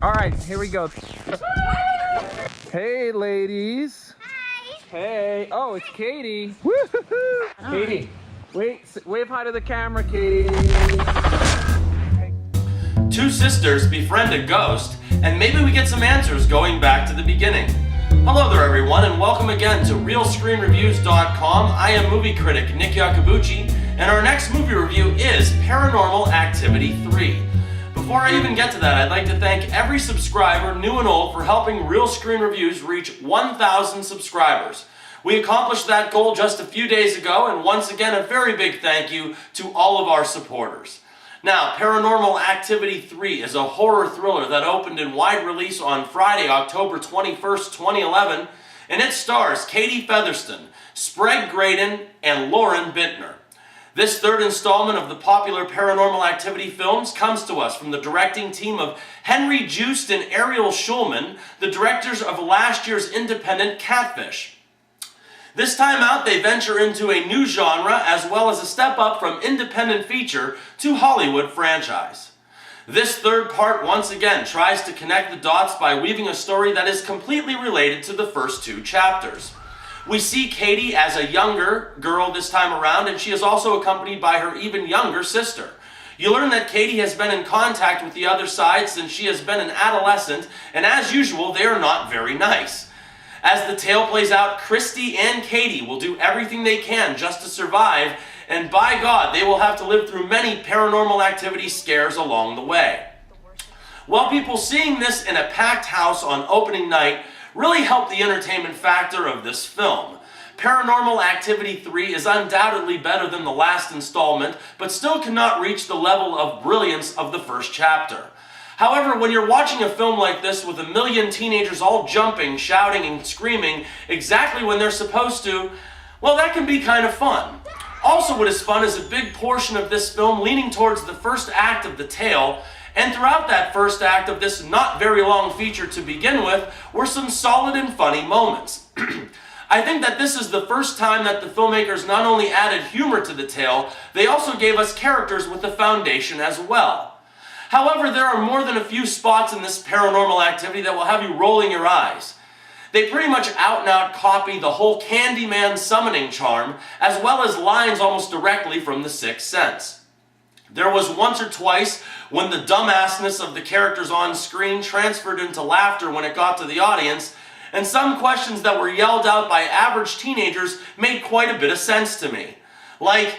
All right, here we go. Hey, ladies. Hi. Hey. Oh, it's Katie. Woo-hoo-hoo. Katie, wave hi to the camera, Katie. Two sisters befriend a ghost, and maybe we get some answers going back to the beginning. Hello there, everyone, and welcome again to RealScreenReviews.com. I am movie critic Nick Iacobucci, and our next movie review is Paranormal Activity 3. Before I even get to that, I'd like to thank every subscriber, new and old, for helping Real Screen Reviews reach 1,000 subscribers. We accomplished that goal just a few days ago, and once again, a very big thank you to all of our supporters. Now, Paranormal Activity 3 is a horror thriller that opened in wide release on Friday, October 21st, 2011, and it stars Katie Featherston, Sprague Graydon, and Lauren Bittner. This third installment of the popular Paranormal Activity films comes to us from the directing team of Henry Joost and Ariel Schulman, the directors of last year's independent Catfish. This time out, they venture into a new genre as well as a step up from independent feature to Hollywood franchise. This third part once again tries to connect the dots by weaving a story that is completely related to the first two chapters. We see Katie as a younger girl this time around, and she is also accompanied by her even younger sister. You learn that Katie has been in contact with the other side since she has been an adolescent, and as usual, they are not very nice. As the tale plays out, Christy and Katie will do everything they can just to survive, and by God, they will have to live through many paranormal activity scares along the way. Well, people, seeing this in a packed house on opening night really helped the entertainment factor of this film. Paranormal Activity 3 is undoubtedly better than the last installment, but still cannot reach the level of brilliance of the first chapter. However, when you're watching a film like this with a million teenagers all jumping, shouting, and screaming exactly when they're supposed to, well, that can be kind of fun. Also, what is fun is a big portion of this film leaning towards the first act of the tale, and throughout that first act of this not very long feature to begin with were some solid and funny moments. I think that this is the first time that the filmmakers not only added humor to the tale, they also gave us characters with a foundation as well. However, there are more than a few spots in this Paranormal Activity that will have you rolling your eyes. They pretty much out and out copy the whole Candyman summoning charm, as well as lines almost directly from The Sixth Sense. There was once or twice when the dumbassness of the characters on screen transferred into laughter when it got to the audience, and some questions that were yelled out by average teenagers made quite a bit of sense to me. Like,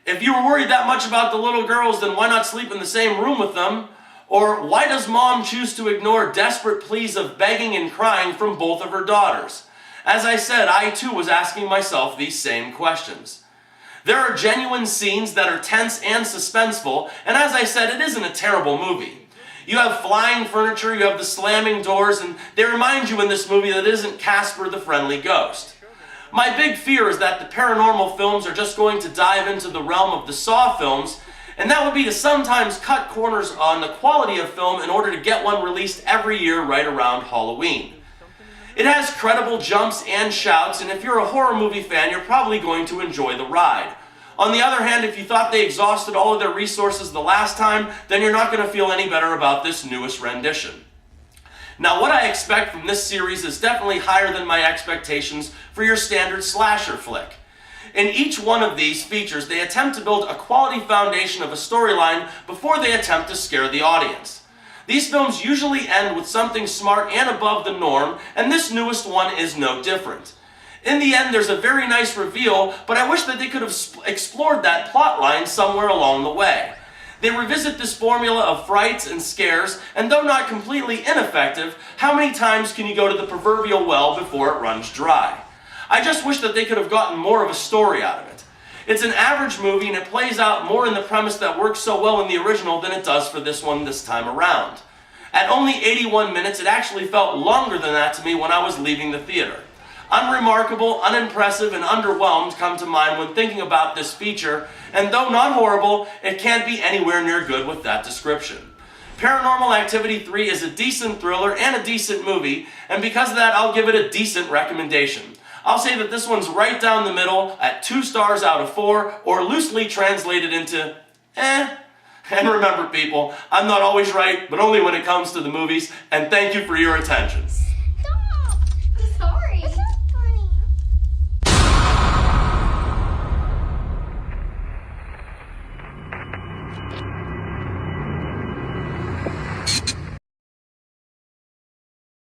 if you were worried that much about the little girls, then why not sleep in the same room with them? Or why does mom choose to ignore desperate pleas of begging and crying from both of her daughters? As I said, I too was asking myself these same questions. There are genuine scenes that are tense and suspenseful, and as I said, it isn't a terrible movie. You have flying furniture, you have the slamming doors, and they remind you in this movie that it isn't Casper the Friendly Ghost. My big fear is that the paranormal films are just going to dive into the realm of the Saw films, and that would be to sometimes cut corners on the quality of film in order to get one released every year right around Halloween. It has credible jumps and shouts, and if you're a horror movie fan, you're probably going to enjoy the ride. On the other hand, if you thought they exhausted all of their resources the last time, then you're not going to feel any better about this newest rendition. Now, what I expect from this series is definitely higher than my expectations for your standard slasher flick. In each one of these features, they attempt to build a quality foundation of a storyline before they attempt to scare the audience. These films usually end with something smart and above the norm, and this newest one is no different. In the end, there's a very nice reveal, but I wish that they could have explored that plot line somewhere along the way. They revisit this formula of frights and scares, and though not completely ineffective, how many times can you go to the proverbial well before it runs dry? I just wish that they could have gotten more of a story out of it. It's an average movie, and it plays out more in the premise that works so well in the original than it does for this one this time around. At only 81 minutes, it actually felt longer than that to me when I was leaving the theater. Unremarkable, unimpressive, and underwhelmed come to mind when thinking about this feature, and though not horrible, it can't be anywhere near good with that description. Paranormal Activity 3 is a decent thriller and a decent movie, and because of that, I'll give it a decent recommendation. I'll say that this one's right down the middle at 2 stars out of 4, or loosely translated into, And remember, people, I'm not always right, but only when it comes to the movies, and thank you for your attention.